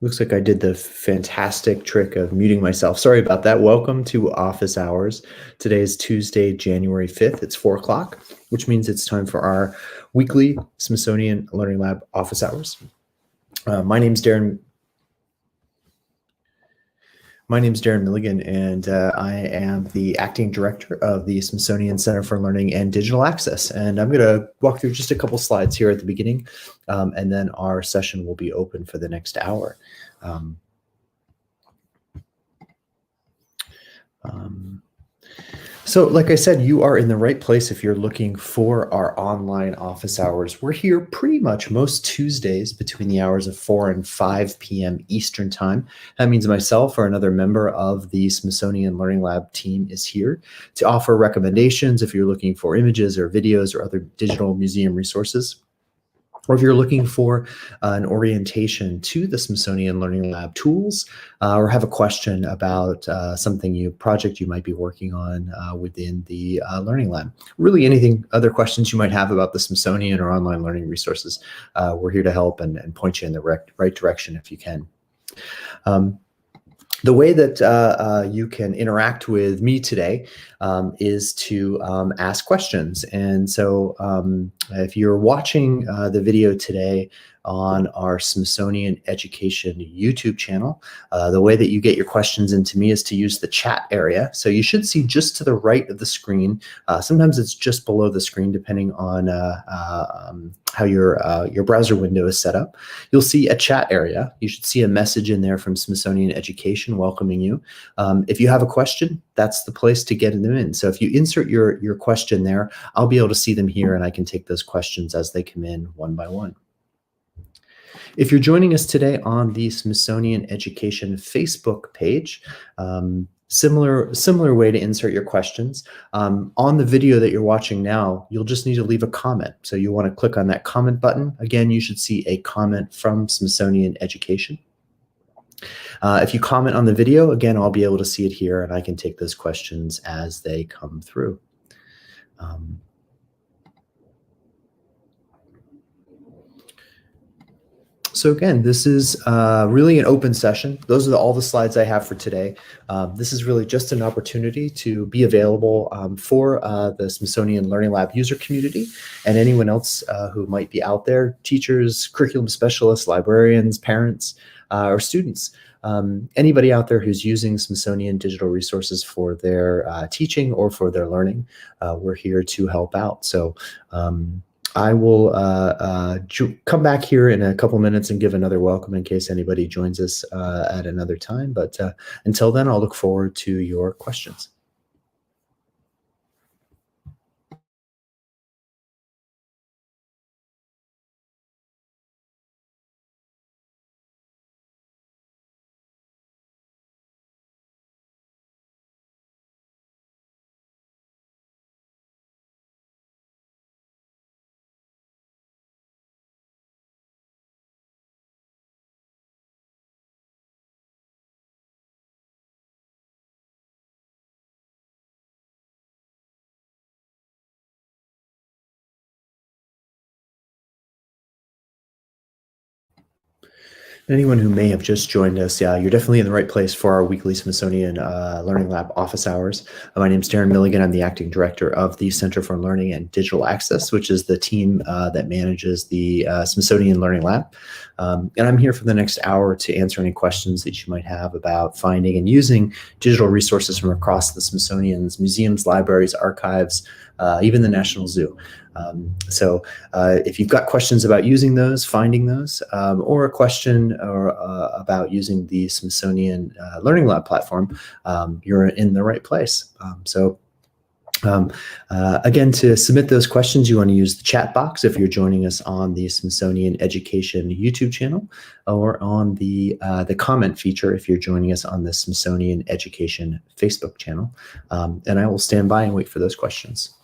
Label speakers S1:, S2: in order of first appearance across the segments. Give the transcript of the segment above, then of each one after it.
S1: Looks like I did the fantastic trick of muting myself. Sorry about that. Welcome to Office Hours. Today is Tuesday, January 5th. It's 4 o'clock, which means it's time for our weekly Smithsonian Learning Lab Office Hours. My name's Darren. My name is Darren Milligan, and I am the acting director of the Smithsonian Center for Learning and Digital Access. And I'm going to walk through just a couple slides here at the beginning, and then our session will be open for the next hour. Um, So like I said, you are in the right place if you're looking for our online office hours. We're here pretty much most Tuesdays between the hours of 4 and 5 p.m. Eastern Time. That means myself or another member of the Smithsonian Learning Lab team is here to offer recommendations if you're looking for images or videos or other digital museum resources. Or if you're looking for an orientation to the Smithsonian Learning Lab tools, or have a question about project you might be working on within the Learning Lab. Really anything, other questions you might have about the Smithsonian or online learning resources, we're here to help and point you in the right direction if you can. The way that you can interact with me today is to ask questions. And so if you're watching the video today on our Smithsonian Education YouTube channel, the way that you get your questions into me is to use the chat area. So you should see just to the right of the screen. Sometimes it's just below the screen, depending on how your browser window is set up. You'll see a chat area. You should see a message in there from Smithsonian Education welcoming you. If you have a question, that's the place to get them in. So if you insert your question there, I'll be able to see them here and I can take those questions as they come in one by one. If you're joining us today on the Smithsonian Education Facebook page, similar way to insert your questions. On the video that you're watching now, you'll just need to leave a comment. So you want to click on that comment button. Again, you should see a comment from Smithsonian Education. If you comment on the video, again, I'll be able to see it here and I can take those questions as they come through. So again, this is really an open session. Those are all the slides I have for today. This is really just an opportunity to be available for the Smithsonian Learning Lab user community and anyone else who might be out there, teachers, curriculum specialists, librarians, parents, or students. Anybody out there who's using Smithsonian digital resources for their teaching or for their learning, we're here to help out. So I will come back here in a couple minutes and give another welcome in case anybody joins us at another time. But until then, I'll look forward to your questions. Anyone who may have just joined us, yeah, you're definitely in the right place for our weekly Smithsonian Learning Lab office hours. My name is Darren Milligan. I'm the acting director of the Center for Learning and Digital Access, which is the team that manages the Smithsonian Learning Lab. And I'm here for the next hour to answer any questions that you might have about finding and using digital resources from across the Smithsonian's museums, libraries, archives, even the National Zoo. So if you've got questions about using those, finding those, or a question about using the Smithsonian Learning Lab platform, you're in the right place. Again, to submit those questions, you want to use the chat box if you're joining us on the Smithsonian Education YouTube channel, or on the comment feature if you're joining us on the Smithsonian Education Facebook channel. And I will stand by and wait for those questions.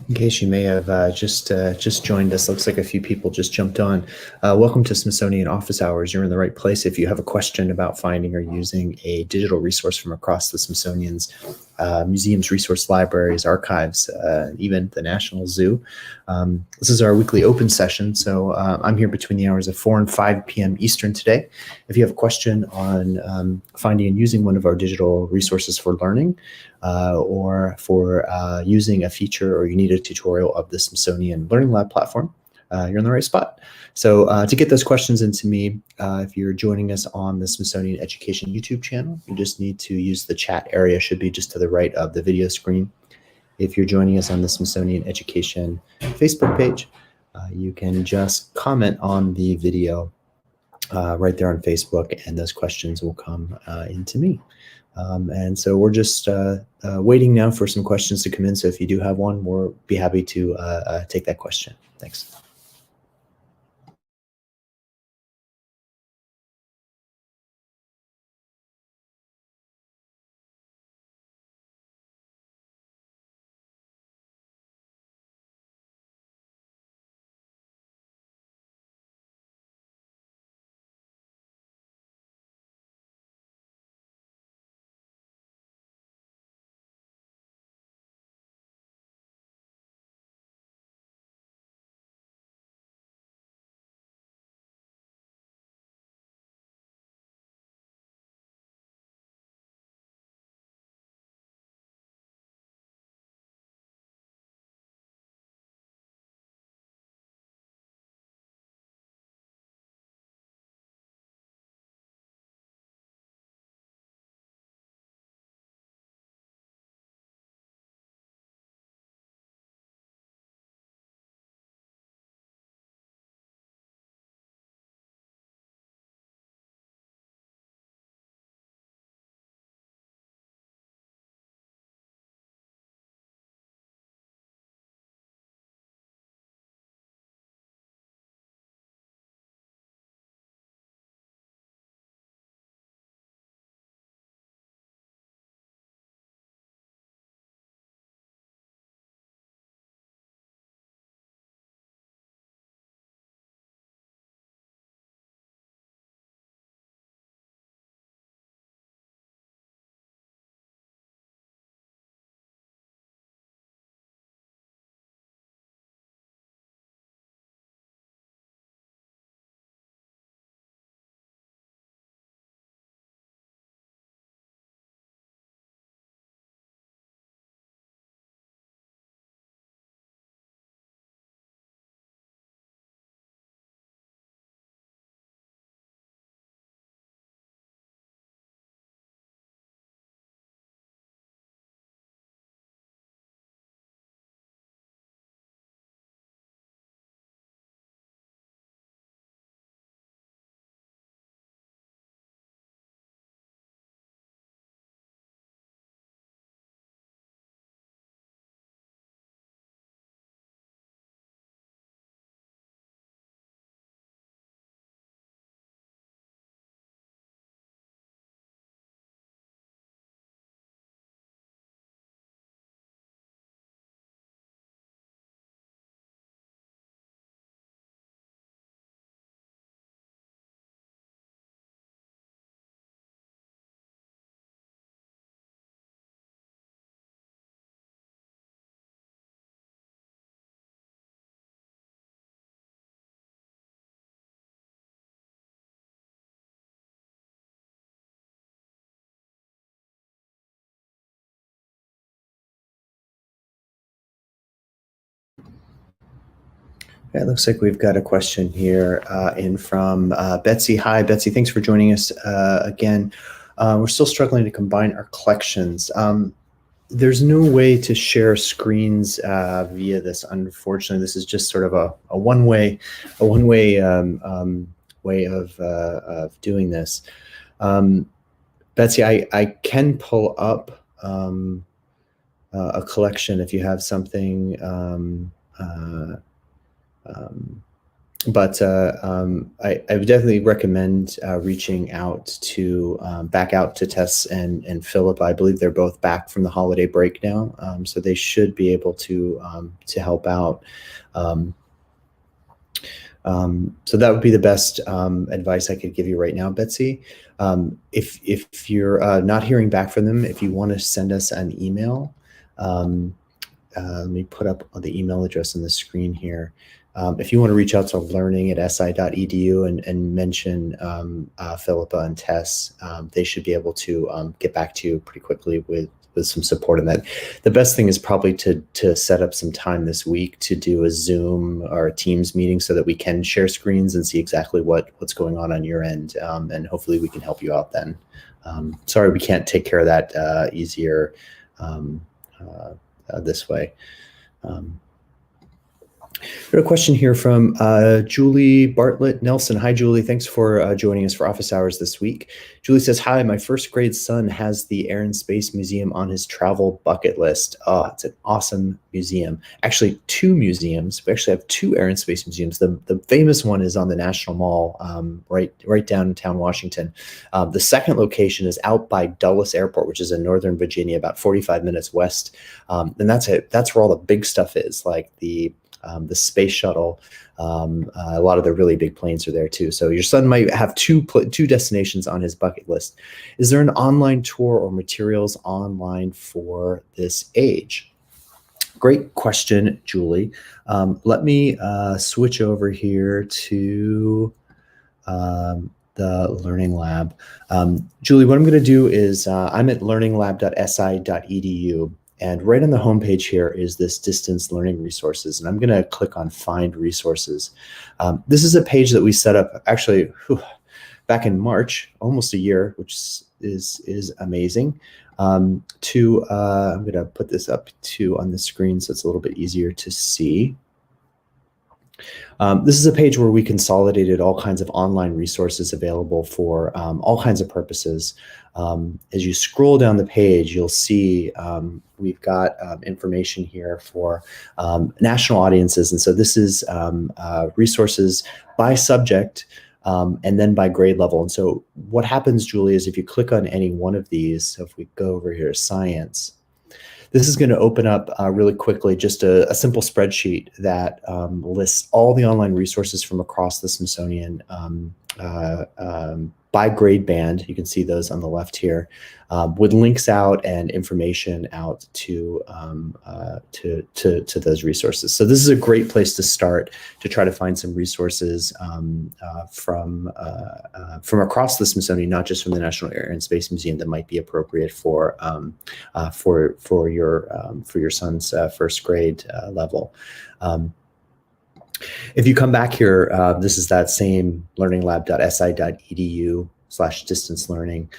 S1: In case you may have just joined us, looks like a few people just jumped on. Welcome to Smithsonian Office Hours. You're in the right place if you have a question about finding or using a digital resource from across the Smithsonian's museums, resource libraries, archives, even the National Zoo. This is our weekly open session, so I'm here between the hours of 4 and 5 p.m. Eastern today. If you have a question on finding and using one of our digital resources for learning, or for using a feature, or you need a tutorial of the Smithsonian Learning Lab platform, you're in the right spot. So to get those questions into me, if you're joining us on the Smithsonian Education YouTube channel, you just need to use the chat area, should be just to the right of the video screen. If you're joining us on the Smithsonian Education Facebook page, you can just comment on the video right there on Facebook, and those questions will come into me. And so we're just waiting now for some questions to come in. So if you do have one, we'll be happy to take that question. Thanks. It looks like we've got a question here in from Betsy. Hi, Betsy. Thanks for joining us again. We're still struggling to combine our collections. There's no way to share screens via this. Unfortunately, this is just sort of a one-way way of doing this. Betsy, I can pull up a collection if you have something. Um, I would definitely recommend reaching out to back out to Tess and Philip. I believe they're both back from the holiday break now, so they should be able to help out. Um, so that would be the best advice I could give you right now, Betsy. If you're not hearing back from them, if you want to send us an email, um, let me put up the email address on the screen here. If you want to reach out to learning@si.edu and mention Philippa and Tess, they should be able to get back to you pretty quickly with some support on that. The best thing is probably to set up some time this week to do a Zoom or a Teams meeting so that we can share screens and see exactly what's going on your end, and hopefully we can help you out then. Sorry, we can't take care of that easier this way. Got a question here from Julie Bartlett Nelson. Hi, Julie. Thanks for joining us for office hours this week. Julie says, hi, my first grade son has the Air and Space Museum on his travel bucket list. Oh, it's an awesome museum. Actually, two museums. We actually have two Air and Space museums. The famous one is on the National Mall, right downtown Washington. The second location is out by Dulles Airport, which is in Northern Virginia, about 45 minutes west. And that's where all the big stuff is, like the space shuttle. A lot of the really big planes are there too. So your son might have two destinations on his bucket list. Is there an online tour or materials online for this age? Great question, Julie. Let me switch over here to the Learning Lab. Julie, what I'm going to do is I'm at learninglab.si.edu. And right on the homepage here is this distance learning resources. And I'm going to click on Find Resources. This is a page that we set up actually back in March, almost a year, which is amazing. I'm going to put this up on the screen so it's a little bit easier to see. This is a page where we consolidated all kinds of online resources available for all kinds of purposes. As you scroll down the page, you'll see we've got information here for national audiences. And so this is resources by subject and then by grade level. And so what happens, Julie, is if you click on any one of these, so if we go over here, science, this is going to open up really quickly just a simple spreadsheet that lists all the online resources from across the Smithsonian by grade band. You can see those on the left here, with links out and information out to those resources. So this is a great place to start to try to find some resources from across the Smithsonian, not just from the National Air and Space Museum, that might be appropriate for your son's first grade level. If you come back here, this is that same learninglab.si.edu/distance learning.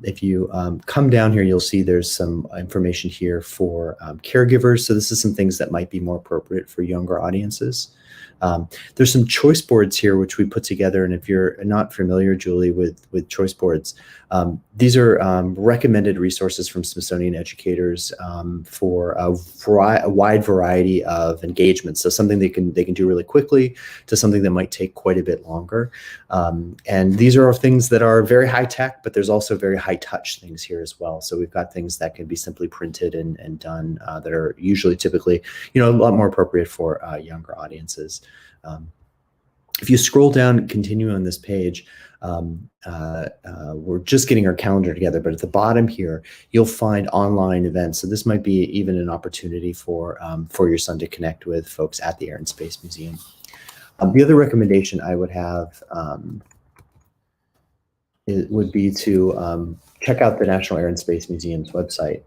S1: If you come down here, you'll see there's some information here for caregivers. So this is some things that might be more appropriate for younger audiences. There's some choice boards here, which we put together. And if you're not familiar, Julie, with choice boards, these are recommended resources from Smithsonian educators for a wide variety of engagements. So something they can do really quickly to something that might take quite a bit longer. And these are things that are very high tech, but there's also very high touch things here as well. So we've got things that can be simply printed and done that are typically, a lot more appropriate for younger audiences. If you scroll down and continue on this page, we're just getting our calendar together, but at the bottom here, you'll find online events. So this might be even an opportunity for your son to connect with folks at the Air and Space Museum. The other recommendation I would have would be to check out the National Air and Space Museum's website.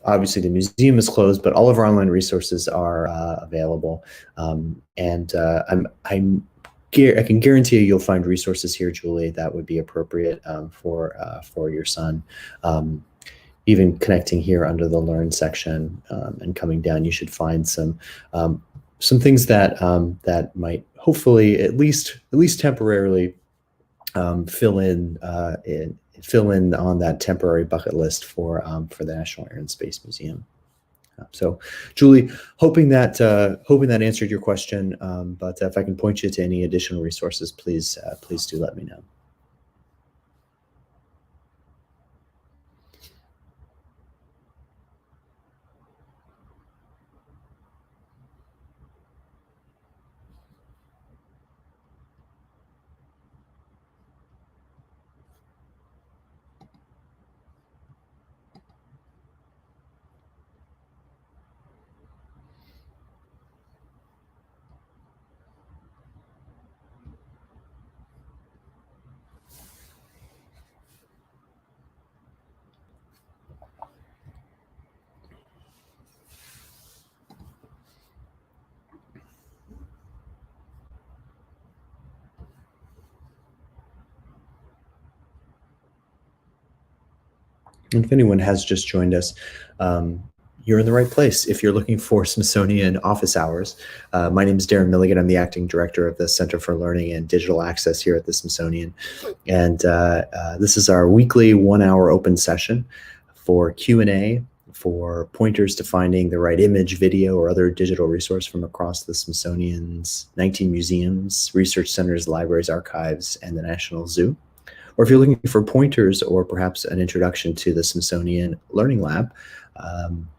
S1: Obviously, the museum is closed, but all of our online resources are available. I can guarantee you'll find resources here, Julie, that would be appropriate for your son. Even connecting here under the Learn section and coming down, you should find some things that might hopefully at least temporarily fill in on that temporary bucket list for the National Air and Space Museum. So, Julie, hoping that answered your question. But if I can point you to any additional resources, please do let me know. And if anyone has just joined us, um, you're in the right place. If you're looking for Smithsonian office hours, my name is Darren Milligan. I'm the acting director of the Center for Learning and Digital Access here at the Smithsonian. And this is our weekly 1 hour open session for Q&A, for pointers to finding the right image, video, or other digital resource from across the Smithsonian's 19 museums, research centers, libraries, archives, and the National Zoo. Or if you're looking for pointers or perhaps an introduction to the Smithsonian Learning Lab,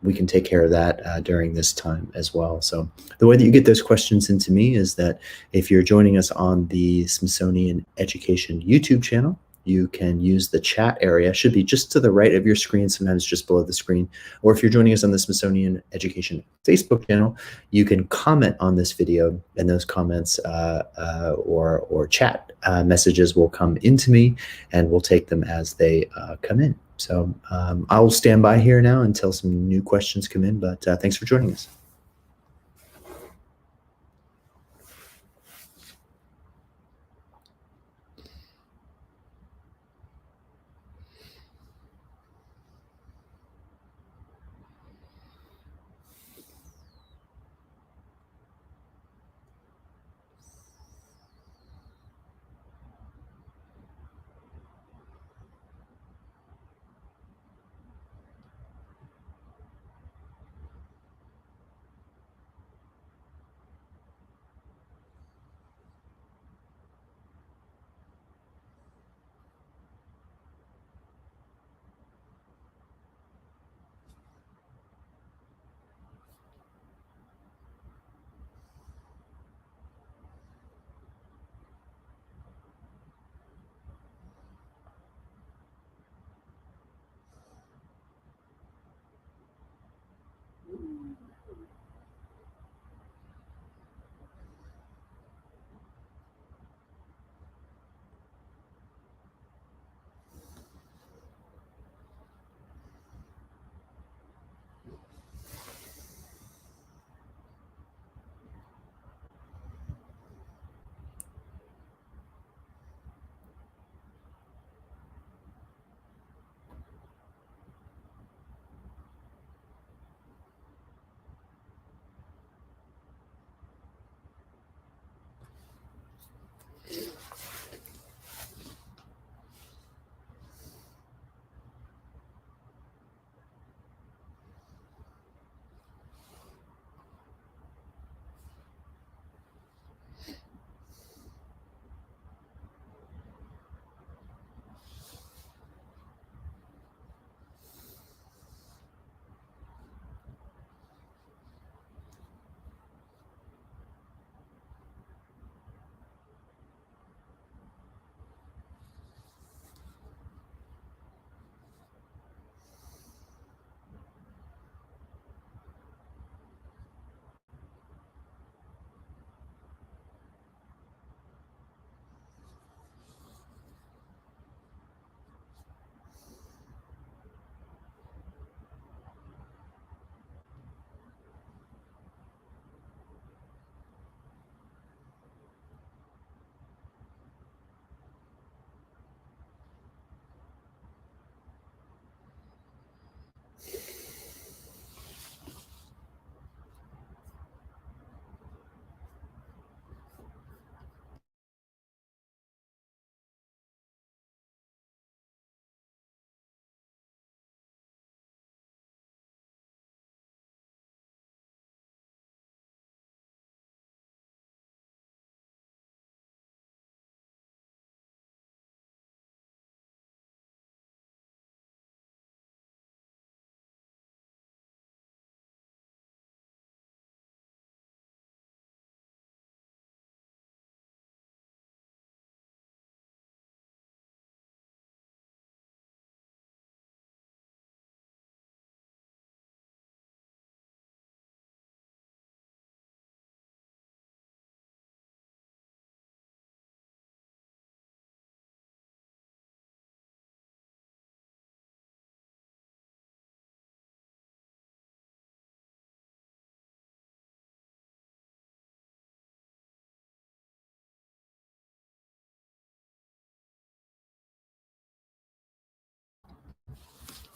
S1: we can take care of that during this time as well. So the way that you get those questions into me is that if you're joining us on the Smithsonian Education YouTube channel, you can use the chat area. It should be just to the right of your screen, sometimes just below the screen. Or if you're joining us on the Smithsonian Education Facebook channel, you can comment on this video, and those comments or chat messages will come into me, and we'll take them as they come in. So I will stand by here now until some new questions come in, but thanks for joining us.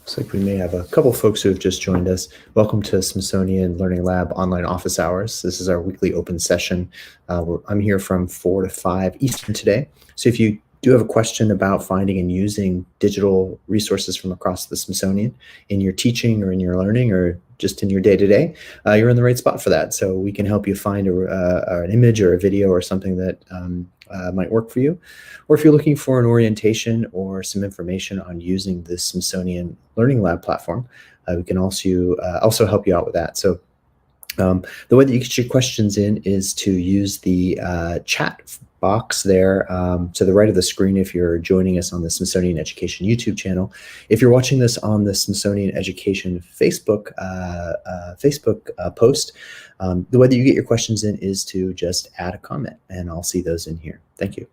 S1: Looks like we may have a couple folks who have just joined us. Welcome to Smithsonian Learning Lab online office hours. This is our weekly open session. I'm here from 4 to 5 Eastern today. So if you do have a question about finding and using digital resources from across the Smithsonian in your teaching or in your learning or just in your day-to-day, you're in the right spot for that. So we can help you find an image or a video or something that might work for you. Or if you're looking for an orientation or some information on using the Smithsonian Learning Lab platform, we can also help you out with that. So the way that you get your questions in is to use the chat box there to the right of the screen if you're joining us on the Smithsonian Education YouTube channel. If you're watching this on the Smithsonian Education Facebook post, the way that you get your questions in is to just add a comment, and I'll see those in here. Thank you.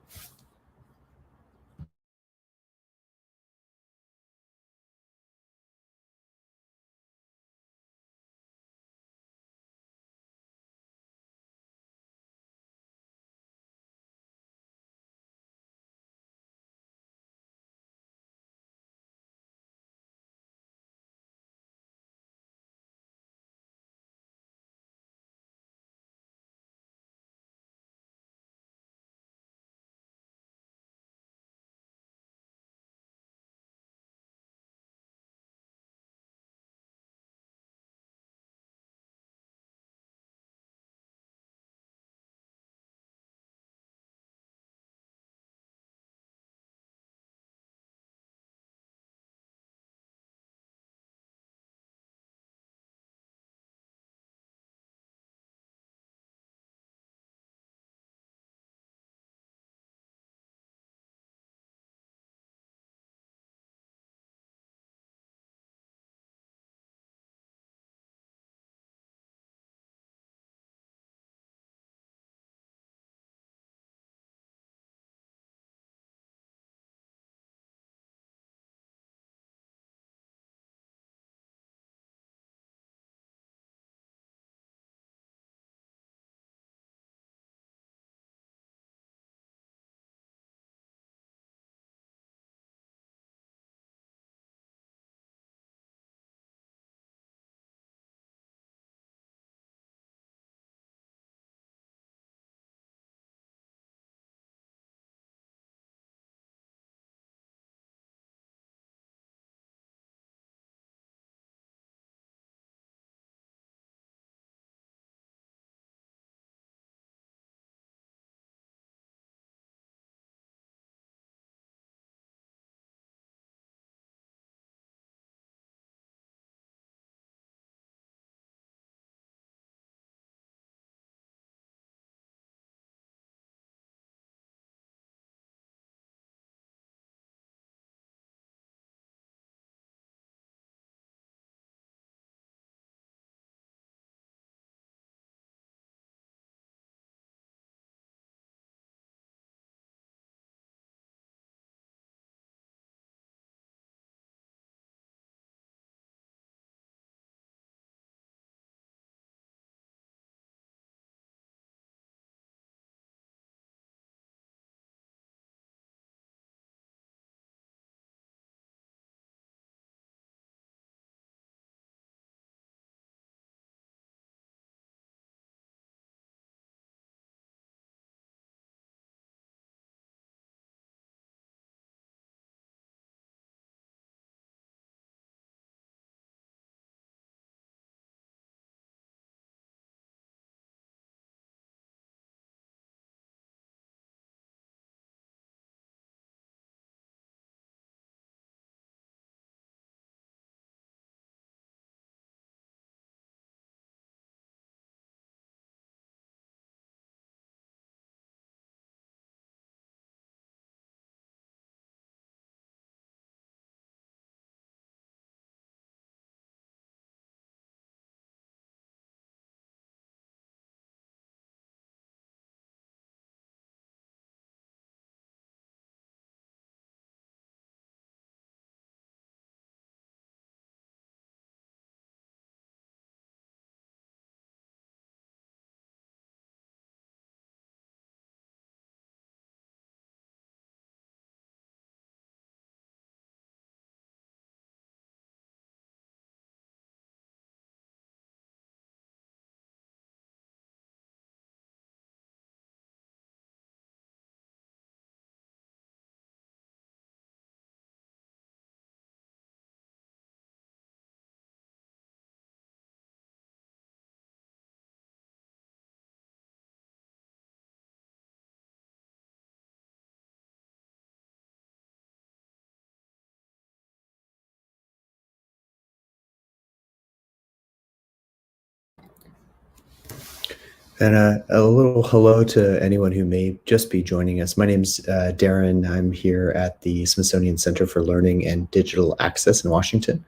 S1: And a little hello to anyone who may just be joining us. My name's Darren. I'm here at the Smithsonian Center for Learning and Digital Access in Washington.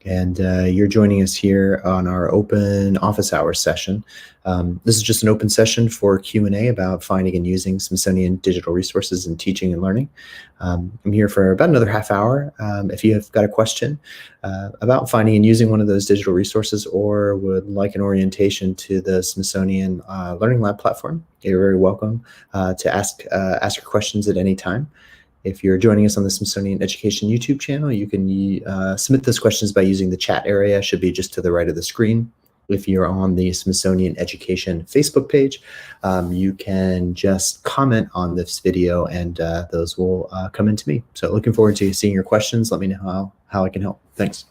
S1: And you're joining us here on our open office hours session. This is just an open session for Q&A about finding and using Smithsonian digital resources in teaching and learning. I'm here for about another half hour. If you have got a question about finding and using one of those digital resources, or would like an orientation to the Smithsonian Learning Lab platform, you're very welcome to ask your questions at any time. If you're joining us on the Smithsonian Education YouTube channel, you can submit those questions by using the chat area. It should be just to the right of the screen. If you're on the Smithsonian Education Facebook page, you can just comment on this video, and those will come into me. So looking forward to seeing your questions. Let me know how I can help. Thanks.